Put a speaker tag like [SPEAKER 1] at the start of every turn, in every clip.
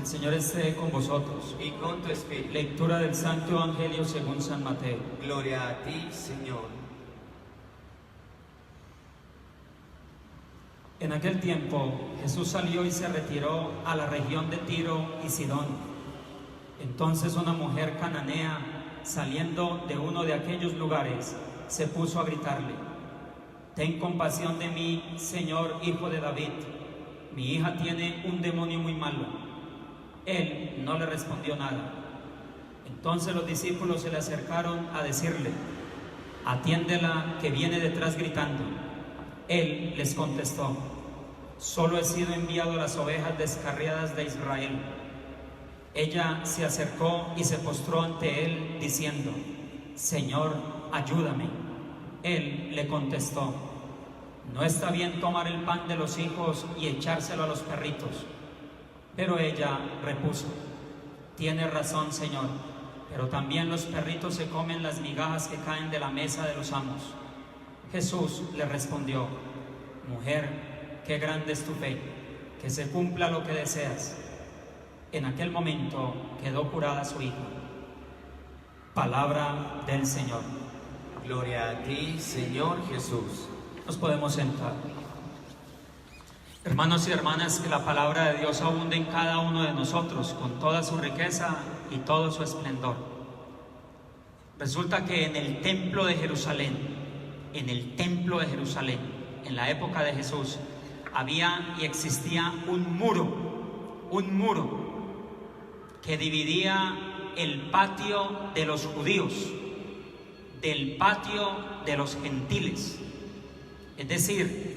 [SPEAKER 1] El Señor esté con vosotros.
[SPEAKER 2] Y con tu espíritu.
[SPEAKER 1] Lectura del Santo Evangelio según San Mateo.
[SPEAKER 2] Gloria a ti, Señor.
[SPEAKER 1] En aquel tiempo Jesús salió y se retiró a la región de Tiro y Sidón. Entonces una mujer cananea, saliendo de uno de aquellos lugares, se puso a gritarle: «Ten compasión de mí, Señor, hijo de David. Mi hija tiene un demonio muy malo». Él no le respondió nada. Entonces los discípulos se le acercaron a decirle: «Atiéndela, que viene detrás gritando». Él les contestó: «Solo he sido enviado a las ovejas descarriadas de Israel». Ella se acercó y se postró ante él, diciendo: «Señor, ayúdame». Él le contestó: «No está bien tomar el pan de los hijos y echárselo a los perritos». Pero ella repuso: «Tiene razón, Señor, pero también los perritos se comen las migajas que caen de la mesa de los amos». Jesús le respondió: «Mujer, qué grande es tu fe, que se cumpla lo que deseas». En aquel momento quedó curada su hija. Palabra del Señor.
[SPEAKER 2] Gloria a ti, Señor Jesús.
[SPEAKER 1] Nos podemos sentar. Hermanos y hermanas, que la palabra de Dios abunde en cada uno de nosotros con toda su riqueza y todo su esplendor. Resulta que en el templo de Jerusalén, en la época de Jesús, había y existía un muro que dividía el patio de los judíos del patio de los gentiles. Es decir,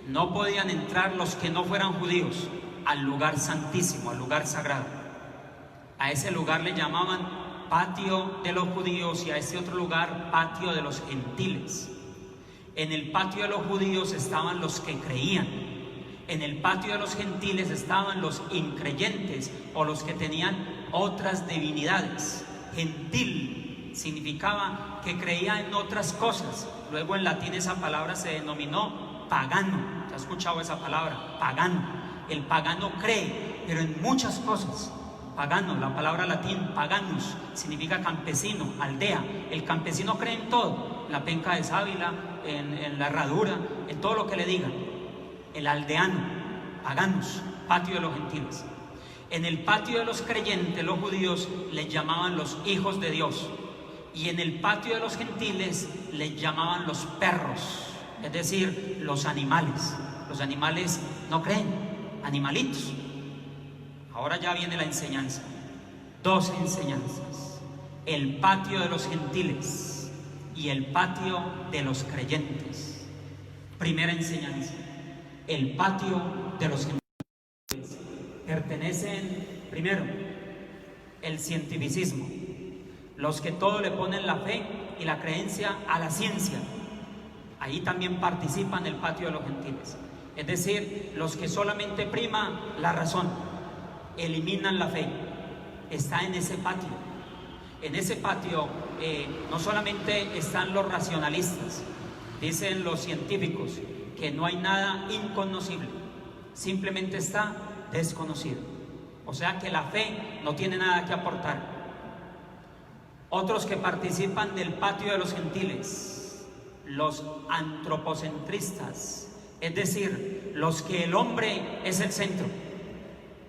[SPEAKER 1] no podían entrar los que no fueran judíos al lugar santísimo, al lugar sagrado. A ese lugar le llamaban patio de los judíos y a ese otro lugar patio de los gentiles. En el patio de los judíos estaban los que creían. En el patio de los gentiles estaban los increyentes o los que tenían otras divinidades. Gentil significaba que creía en otras cosas. Luego en latín esa palabra se denominó pagano. ¿Se ha escuchado esa palabra? Pagano. El pagano cree, pero en muchas cosas. Pagano, la palabra latín paganus, significa campesino, aldea. El campesino cree en todo, en la penca de sábila, en la herradura, en todo lo que le digan. El aldeano, paganus, patio de los gentiles. En el patio de los creyentes, los judíos les llamaban los hijos de Dios. Y en el patio de los gentiles les llamaban los perros, es decir, los animales. Los animales no creen, animalitos. Ahora ya viene la enseñanza. Dos enseñanzas: el patio de los gentiles y el patio de los creyentes. Primera enseñanza: el patio de los gentiles. Pertenecen, primero, el cientificismo, los que todo le ponen la fe y la creencia a la ciencia. Ahí también participan el patio de los gentiles. Es decir, los que solamente prima la razón, eliminan la fe. Está en ese patio. En ese patio no solamente están los racionalistas, dicen los científicos que no hay nada inconocible, simplemente está desconocido. O sea que la fe no tiene nada que aportar. Otros que participan del patio de los gentiles, los antropocentristas, es decir, los que el hombre es el centro,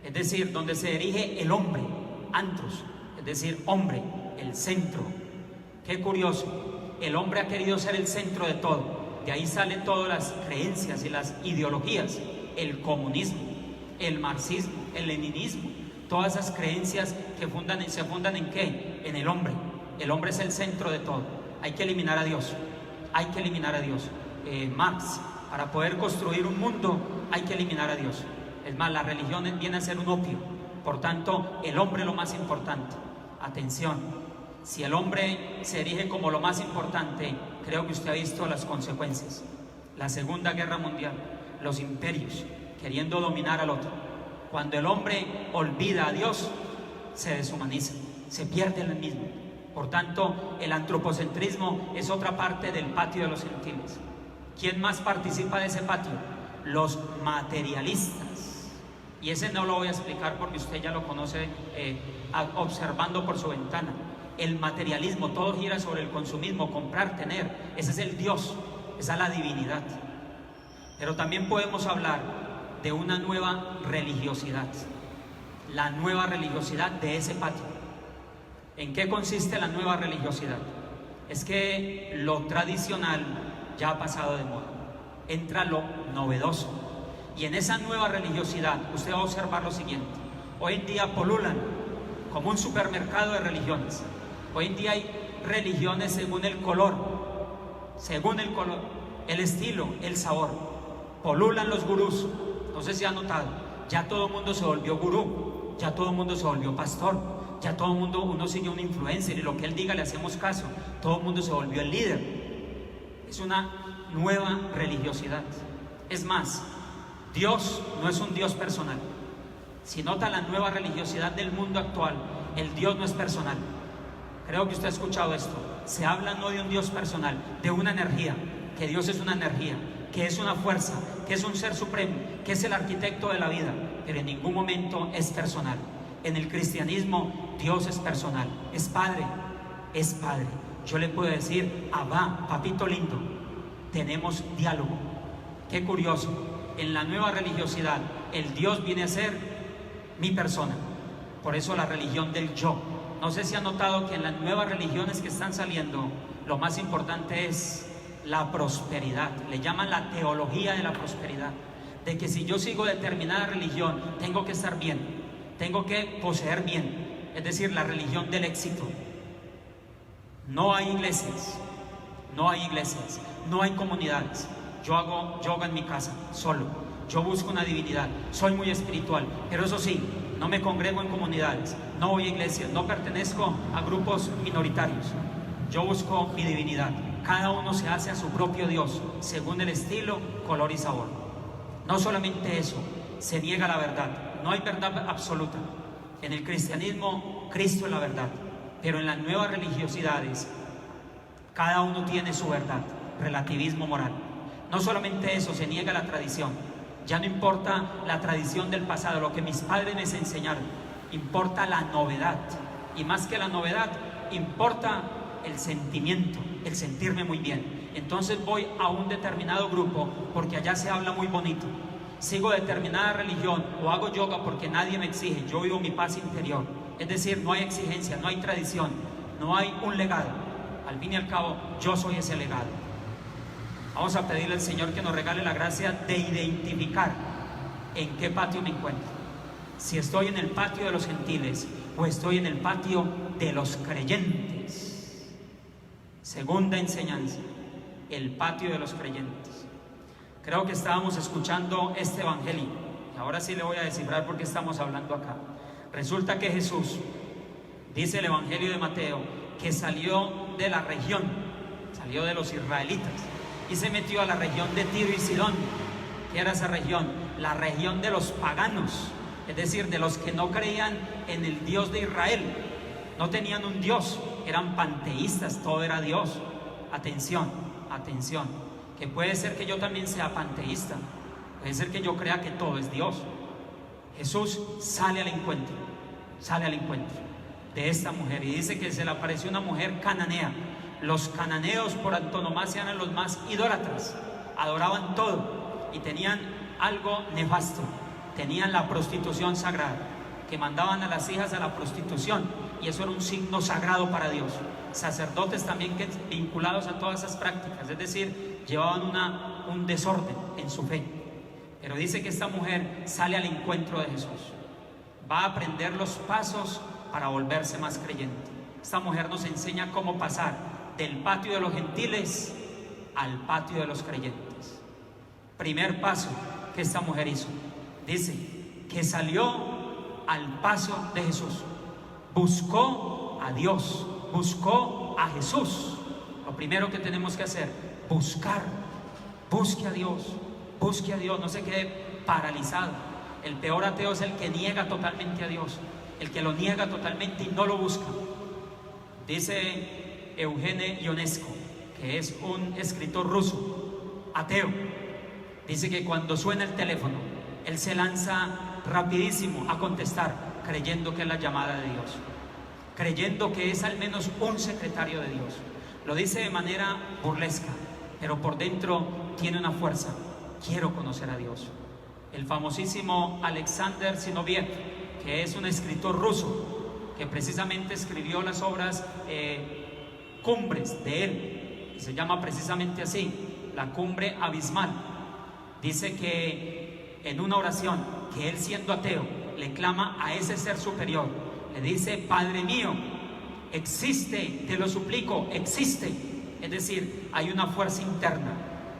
[SPEAKER 1] es decir, donde se dirige el hombre, antros, es decir, hombre, el centro. Qué curioso, el hombre ha querido ser el centro de todo. De ahí salen todas las creencias y las ideologías, el comunismo, el marxismo, el leninismo, todas esas creencias que se fundan ¿en qué? En el hombre. El hombre es el centro de todo. Hay que eliminar a Dios. Hay que eliminar a Dios. Marx, para poder construir un mundo, hay que eliminar a Dios. Es más, la religión viene a ser un opio. Por tanto, el hombre es lo más importante. Atención, si el hombre se erige como lo más importante, creo que usted ha visto las consecuencias. La Segunda Guerra Mundial, los imperios queriendo dominar al otro. Cuando el hombre olvida a Dios, se deshumaniza, se pierde en el mismo. Por tanto, el antropocentrismo es otra parte del patio de los gentiles. ¿Quién más participa de ese patio? Los materialistas. Y ese no lo voy a explicar porque usted ya lo conoce observando por su ventana. El materialismo, todo gira sobre el consumismo, comprar, tener. Ese es el Dios, esa es la divinidad. Pero también podemos hablar de una nueva religiosidad, la nueva religiosidad de ese patio. ¿En qué consiste la nueva religiosidad? Es que lo tradicional ya ha pasado de moda, entra lo novedoso. Y en esa nueva religiosidad usted va a observar lo siguiente: hoy en día polulan como un supermercado de religiones. Hoy en día hay religiones según el color, el estilo, el sabor. Polulan los gurús. No sé si ha notado, ya todo el mundo se volvió gurú, ya todo el mundo se volvió pastor, ya todo el mundo, uno sigue un influencer y lo que él diga le hacemos caso. Todo el mundo se volvió el líder. Es una nueva religiosidad. Es más, Dios no es un Dios personal. Si nota la nueva religiosidad del mundo actual, el Dios no es personal. Creo que usted ha escuchado esto. Se habla no de un Dios personal, de una energía, que Dios es una energía, que es una fuerza, que es un ser supremo, que es el arquitecto de la vida, pero en ningún momento es personal. En el cristianismo, Dios es personal, es Padre, es Padre. Yo le puedo decir, Abba, papito lindo, tenemos diálogo. Qué curioso, en la nueva religiosidad, el Dios viene a ser mi persona. Por eso la religión del yo. No sé si han notado que en las nuevas religiones que están saliendo, lo más importante es la prosperidad. Le llaman la teología de la prosperidad. De que si yo sigo determinada religión, tengo que estar bien, tengo que poseer bien. Es decir, la religión del éxito. No hay iglesias, no hay iglesias, no hay comunidades. Yo hago yoga en mi casa, solo. Yo busco una divinidad, soy muy espiritual, pero eso sí, no me congrego en comunidades, no voy a iglesias, no pertenezco a grupos minoritarios. Yo busco mi divinidad. Cada uno se hace a su propio Dios, según el estilo, color y sabor. No solamente eso, se niega la verdad. No hay verdad absoluta. En el cristianismo, Cristo es la verdad. Pero en las nuevas religiosidades, cada uno tiene su verdad. Relativismo moral. No solamente eso, se niega la tradición. Ya no importa la tradición del pasado, lo que mis padres me enseñaron. Importa la novedad. Y más que la novedad, importa el sentimiento, el sentirme muy bien. Entonces voy a un determinado grupo porque allá se habla muy bonito. Sigo determinada religión o hago yoga porque nadie me exige. Yo vivo mi paz interior. Es decir, no hay exigencia, no hay tradición, no hay un legado. Al fin y al cabo, yo soy ese legado. Vamos a pedirle al Señor que nos regale la gracia de identificar en qué patio me encuentro. Si estoy en el patio de los gentiles o estoy en el patio de los creyentes. Segunda enseñanza, el patio de los creyentes. Creo que estábamos escuchando este evangelio y ahora sí le voy a descifrar por qué estamos hablando acá. Resulta que Jesús, dice el evangelio de Mateo, que salió de la región, salió de los israelitas y se metió a la región de Tiro y Sidón. ¿Qué era esa región? La región de los paganos, es decir, de los que no creían en el Dios de Israel. No tenían un Dios, eran panteístas, todo era Dios. Atención, atención, que puede ser que yo también sea panteísta, puede ser que yo crea que todo es Dios. Jesús sale al encuentro de esta mujer y dice que se le apareció una mujer cananea. Los cananeos por antonomasia eran los más idólatras, adoraban todo y tenían algo nefasto, tenían la prostitución sagrada, que mandaban a las hijas a la prostitución y eso era un signo sagrado para Dios. Sacerdotes también vinculados a todas esas prácticas, es decir, llevaban un desorden en su fe. Pero dice que esta mujer sale al encuentro de Jesús, va a aprender los pasos para volverse más creyente. Esta mujer nos enseña cómo pasar del patio de los gentiles al patio de los creyentes. Primer paso que esta mujer hizo, dice que salió al paso de Jesús, buscó a Dios, buscó a Jesús. Lo primero que tenemos que hacer, buscar. Busque a Dios, busque a Dios, no se quede paralizado. El peor ateo es el que niega totalmente a Dios, el que lo niega totalmente y no lo busca. Dice Eugene Ionesco, que es un escritor ruso, ateo, dice que cuando suena el teléfono, él se lanza rapidísimo a contestar, creyendo que es la llamada de Dios, creyendo que es al menos un secretario de Dios. Lo dice de manera burlesca, pero por dentro tiene una fuerza: quiero conocer a Dios. El famosísimo Alexander Zinoviev, que es un escritor ruso, que precisamente escribió las obras cumbres de él, y se llama precisamente así, la cumbre abismal. Dice que en una oración, que él, siendo ateo, le clama a ese ser superior, le dice: Padre mío, existe, te lo suplico, existe. Es decir, hay una fuerza interna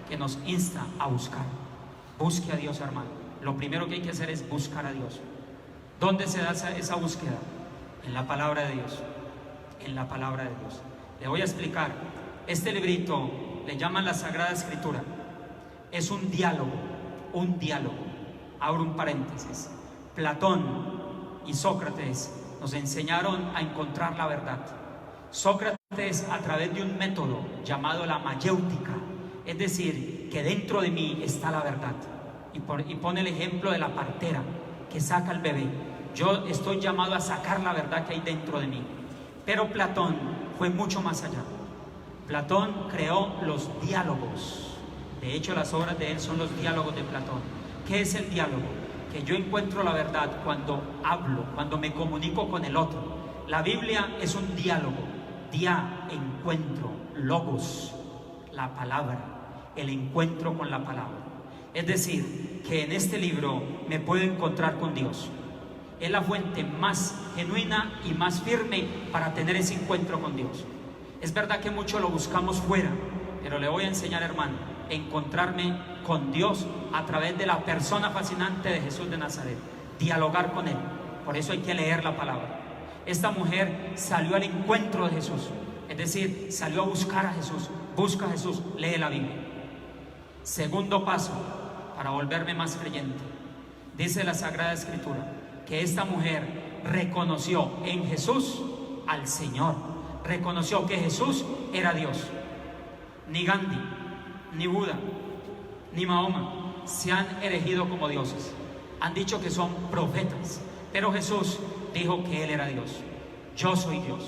[SPEAKER 1] que nos insta a buscar. Busque a Dios, hermano. Lo primero que hay que hacer es buscar a Dios. ¿Dónde se da esa búsqueda? En la palabra de Dios. En la palabra de Dios. Le voy a explicar. Este librito le llaman la Sagrada Escritura. Es un diálogo, un diálogo. Abro un paréntesis. Platón y Sócrates nos enseñaron a encontrar la verdad. Sócrates, a través de un método llamado la mayéutica, es decir, que dentro de mí está la verdad. Y pone el ejemplo de la partera que saca al bebé. Yo estoy llamado a sacar la verdad que hay dentro de mí. Pero Platón fue mucho más allá. Platón creó los diálogos. De hecho, las obras de él son los diálogos de Platón. ¿Qué es el diálogo? Que yo encuentro la verdad cuando hablo, cuando me comunico con el otro. La Biblia es un diálogo. Dia, encuentro, logos, la palabra, el encuentro con la palabra. Es decir, que en este libro me puedo encontrar con Dios. Es la fuente más genuina y más firme para tener ese encuentro con Dios. Es verdad que mucho lo buscamos fuera, pero le voy a enseñar, hermano, a encontrarme con Dios a través de la persona fascinante de Jesús de Nazaret, dialogar con Él. Por eso hay que leer la palabra. Esta mujer salió al encuentro de Jesús, es decir, salió a buscar a Jesús. Busca a Jesús, lee la Biblia. Segundo paso, para volverme más creyente, dice la Sagrada Escritura que esta mujer reconoció en Jesús al Señor, reconoció que Jesús era Dios. Ni Gandhi, ni Buda, ni Mahoma se han erigido como dioses, han dicho que son profetas, pero Jesús dijo que Él era Dios. Yo soy Dios,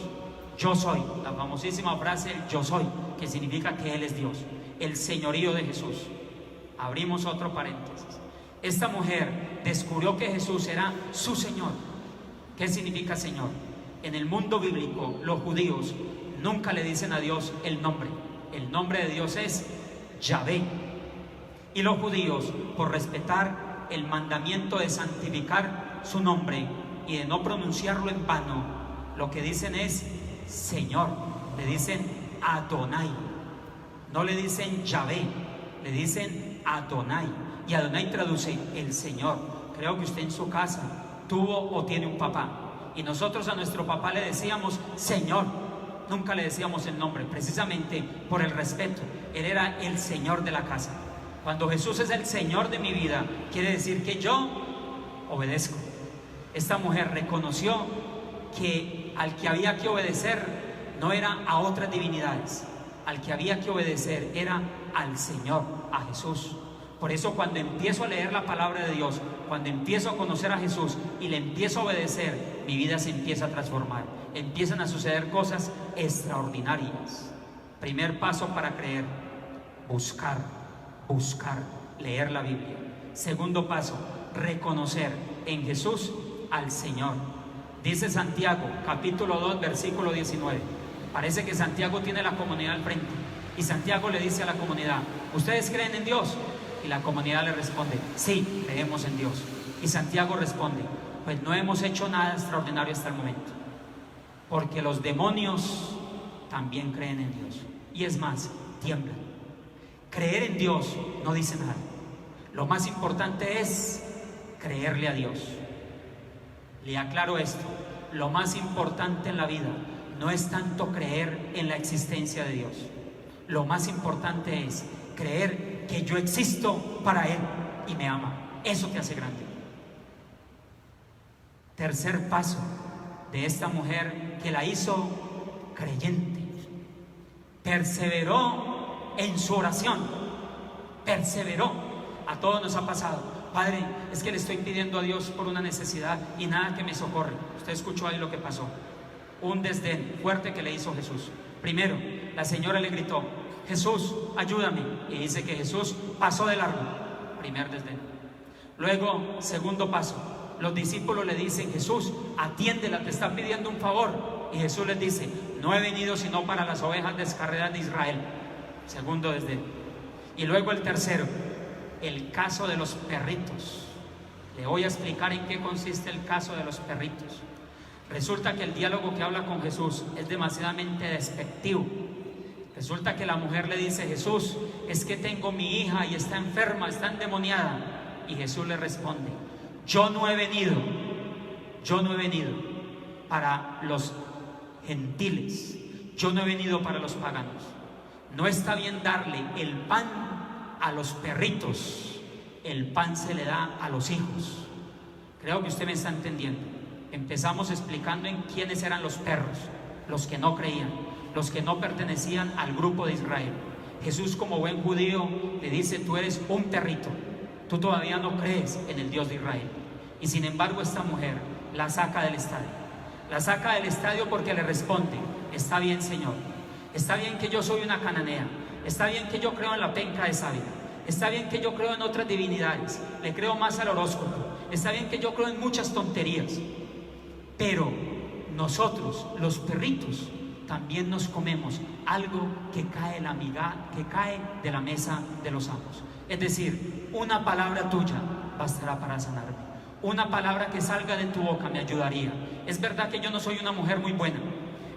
[SPEAKER 1] yo soy, la famosísima frase yo soy, que significa que Él es Dios, el señorío de Jesús. Abrimos otro paréntesis. Esta mujer descubrió que Jesús era su Señor. ¿Qué significa Señor? En el mundo bíblico, los judíos nunca le dicen a Dios el nombre. El nombre de Dios es Yahvé. Y los judíos, por respetar el mandamiento de santificar su nombre y de no pronunciarlo en vano, lo que dicen es Señor. Le dicen Adonai. No le dicen Yahvé, le dicen Adonai. Y Adonai traduce el Señor. Creo que usted en su casa tuvo o tiene un papá, y nosotros a nuestro papá le decíamos Señor, nunca le decíamos el nombre, precisamente por el respeto. Él era el Señor de la casa. Cuando Jesús es el Señor de mi vida, quiere decir que yo obedezco. Esta mujer reconoció que al que había que obedecer no era a otras divinidades, al que había que obedecer era al Señor, a Jesús. Por eso cuando empiezo a leer la palabra de Dios, cuando empiezo a conocer a Jesús y le empiezo a obedecer, mi vida se empieza a transformar. Empiezan a suceder cosas extraordinarias. Primer paso para creer: buscar, leer la Biblia. Segundo paso, reconocer en Jesús al Señor. Dice Santiago, capítulo 2, versículo 19. Parece que Santiago tiene la comunidad al frente. Y Santiago le dice a la comunidad: ¿ustedes creen en Dios? Y la comunidad le responde: sí, creemos en Dios. Y Santiago responde: pues no hemos hecho nada extraordinario hasta el momento, porque los demonios también creen en Dios. Y es más, tiemblan. Creer en Dios no dice nada. Lo más importante es creerle a Dios. Le aclaro esto: lo más importante en la vida no es tanto creer en la existencia de Dios. Lo más importante es creer que yo existo para Él y me ama. Eso te hace grande. Tercer paso de esta mujer que la hizo creyente: perseveró en su oración. Perseveró. A todos nos ha pasado. Padre, es que le estoy pidiendo a Dios por una necesidad y nada que me socorre. Usted escuchó ahí lo que pasó. Un desdén fuerte que le hizo Jesús. Primero, la señora le gritó: Jesús, ayúdame. Y dice que Jesús pasó de largo. Primer desdén. Luego, segundo paso, los discípulos le dicen: Jesús, atiéndela, te está pidiendo un favor. Y Jesús les dice: no he venido sino para las ovejas descarriadas de Israel. Segundo desdén. Y luego el tercero, el caso de los perritos. Le voy a explicar en qué consiste el caso de los perritos. Resulta que el diálogo que habla con Jesús es demasiadamente despectivo. Resulta que la mujer le dice: Jesús, es que tengo mi hija y está enferma, está endemoniada. Y Jesús le responde: yo no he venido para los gentiles, yo no he venido para los paganos. No está bien darle el pan a los perritos, el pan se le da a los hijos. Creo que usted me está entendiendo. Empezamos explicando en quiénes eran los perros, los que no creían, los que no pertenecían al grupo de Israel. Jesús, como buen judío, le dice: tú eres un perrito, tú todavía no crees en el Dios de Israel. Y sin embargo esta mujer la saca del estadio. La saca del estadio porque le responde: está bien, Señor, está bien que yo soy una cananea, está bien que yo creo en la penca de savia, está bien que yo creo en otras divinidades, le creo más al horóscopo, está bien que yo creo en muchas tonterías, pero nosotros, los perritos, también nos comemos algo que cae de la mesa de los amos. Es decir, una palabra tuya bastará para sanarme. Una palabra que salga de tu boca me ayudaría. Es verdad que yo no soy una mujer muy buena.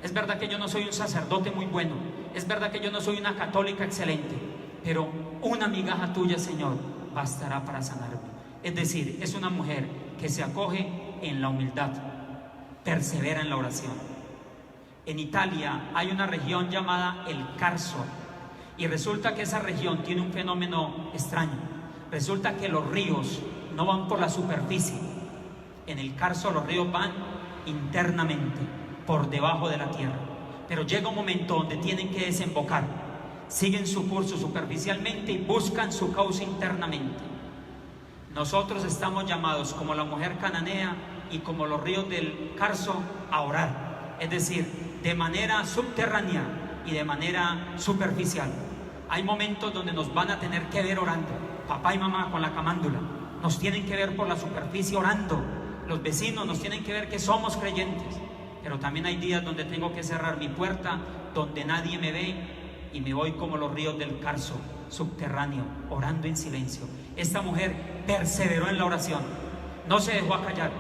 [SPEAKER 1] Es verdad que yo no soy un sacerdote muy bueno. Es verdad que yo no soy una católica excelente. Pero una migaja tuya, Señor, bastará para sanarme. Es decir, es una mujer que se acoge en la humildad, persevera en la oración. En Italia hay una región llamada el Carso. Y resulta que esa región tiene un fenómeno extraño. Resulta que los ríos no van por la superficie. En el Carso los ríos van internamente, por debajo de la tierra. Pero llega un momento donde tienen que desembocar. Siguen su curso superficialmente y buscan su cauce internamente. Nosotros estamos llamados, como la mujer cananea y como los ríos del Carso, a orar. Es decir, de manera subterránea y de manera superficial. Hay momentos donde nos van a tener que ver orando. Papá y mamá con la camándula nos tienen que ver por la superficie orando. Los vecinos nos tienen que ver que somos creyentes. Pero también hay días donde tengo que cerrar mi puerta, donde nadie me ve, y me voy como los ríos del Carso, subterráneo, orando en silencio. Esta mujer perseveró en la oración, no se dejó acallar.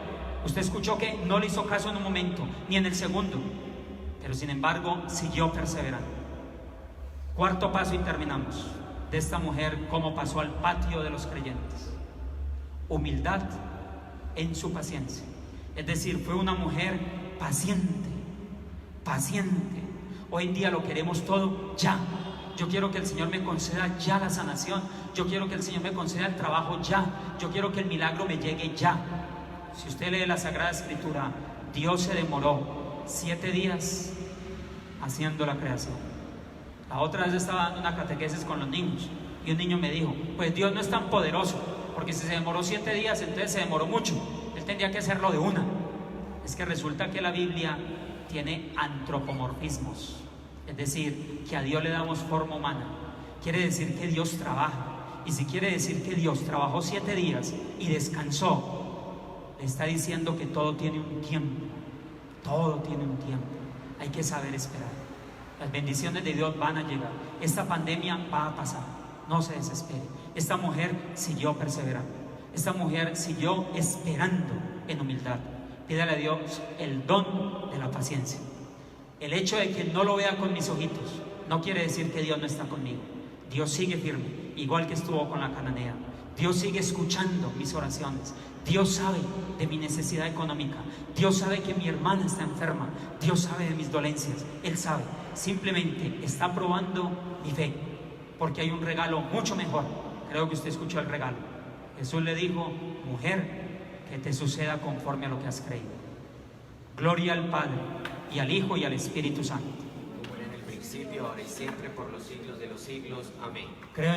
[SPEAKER 1] Usted escuchó que no le hizo caso en un momento, ni en el segundo, pero sin embargo siguió perseverando. Cuarto paso y terminamos, de esta mujer, cómo pasó al patio de los creyentes. Humildad en su paciencia. Es decir, fue una mujer paciente. Hoy en día lo queremos todo ya. Yo quiero que el Señor me conceda ya la sanación. Yo quiero que el Señor me conceda el trabajo ya. Yo quiero que el milagro me llegue ya. Si usted lee la Sagrada Escritura, Dios se demoró 7 días haciendo la creación. La otra vez estaba dando una catequesis con los niños y un niño me dijo: pues Dios no es tan poderoso, porque si se demoró 7 días, entonces se demoró mucho. Él tendría que hacerlo de una. Es que resulta que la Biblia tiene antropomorfismos, es decir, que a Dios le damos forma humana. Quiere decir que Dios trabaja, y si quiere decir que Dios trabajó 7 días y descansó, le está diciendo que todo tiene un tiempo. Todo tiene un tiempo. Hay que saber esperar. Las bendiciones de Dios van a llegar. Esta pandemia va a pasar. No se desespere. Esta mujer siguió perseverando. Esta mujer siguió esperando en humildad. Pídale a Dios el don de la paciencia. El hecho de que no lo vea con mis ojitos no quiere decir que Dios no está conmigo. Dios sigue firme, igual que estuvo con la cananea. Dios sigue escuchando mis oraciones. Dios sabe de mi necesidad económica. Dios sabe que mi hermana está enferma. Dios sabe de mis dolencias. Él sabe. Simplemente está probando mi fe, porque hay un regalo mucho mejor. Creo que usted escuchó el regalo. Jesús le dijo: mujer, que te suceda conforme a lo que has creído. Gloria al Padre, y al Hijo, y al Espíritu Santo.
[SPEAKER 2] Como era en el principio, ahora y siempre, por los siglos de los siglos. Amén.
[SPEAKER 1] Creo